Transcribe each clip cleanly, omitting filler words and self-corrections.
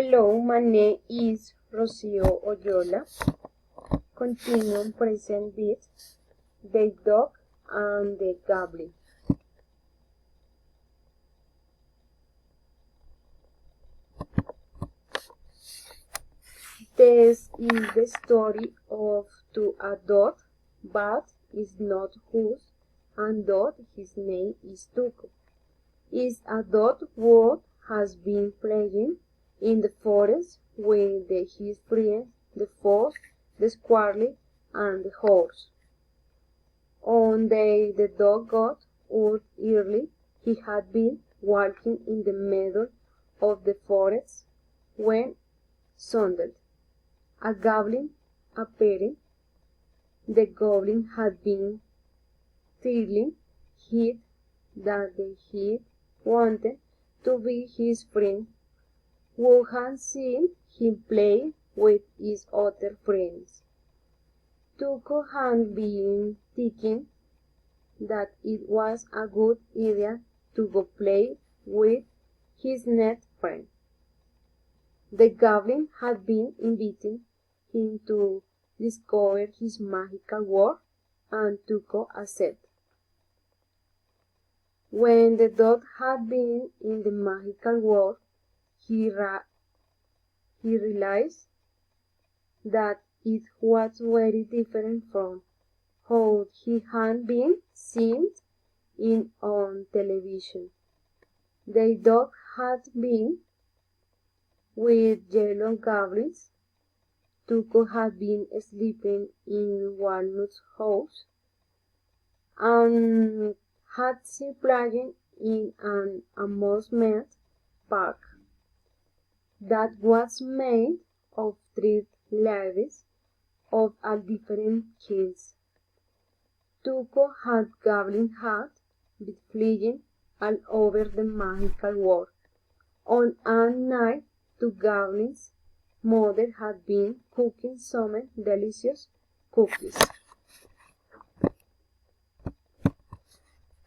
Hello, my name is Rocio Oyola. Continue present with the dog and the goblin. This is the story of two a dog, but is not whose, and dog his name is Tuco. Is a dog who has been playing in the forest with his friends, the fox, the squirrel, and the horse. One day the dog got up early. He had been walking in the middle of the forest when suddenly a goblin appeared. The goblin had been telling him that he wanted to be his friend, who had seen him play with his other friends. Tuco had been thinking that it was a good idea to go play with his next friend. The goblin had been inviting him to discover his magical world, and Tuco accepted. When the dog had been in the magical world, he realized that it was very different from how he had been seen in on television. The dog had been with yellow goblins. Tuco had been sleeping in Walnut's house and had seen playing in an amusement park that was made of 3 levels of a different kinds. Tuco had goblin had been flying all over the magical world. On a night, two goblins' mother had been cooking some delicious cookies.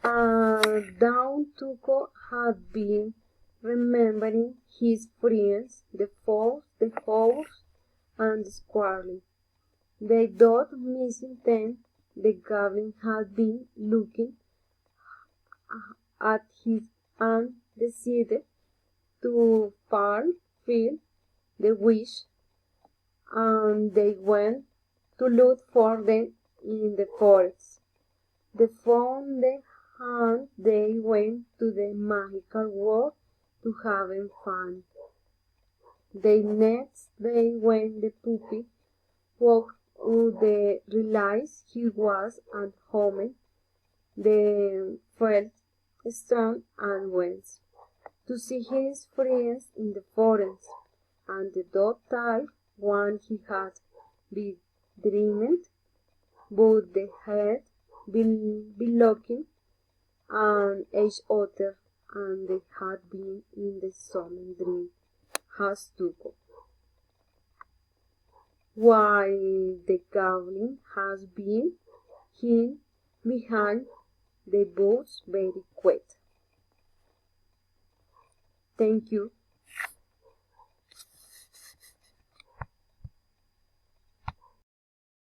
Down Tuco had been remembering his friends, the fox, the horse, and the squirrel. The dog missing them. The goblin had been looking at his and decided to fulfill the wish, and they went to look for them in the forest. They found them and they went to the magical world to have fun. The next day when the puppy woke up, they realized he was at home. They felt strong and went to see his friends in the forest, and the dog told one he had been dreaming, but they had been looking at each other, and they had been in the same dream as Tuco. While the goblin has been hidden behind the bush very quiet. Thank you.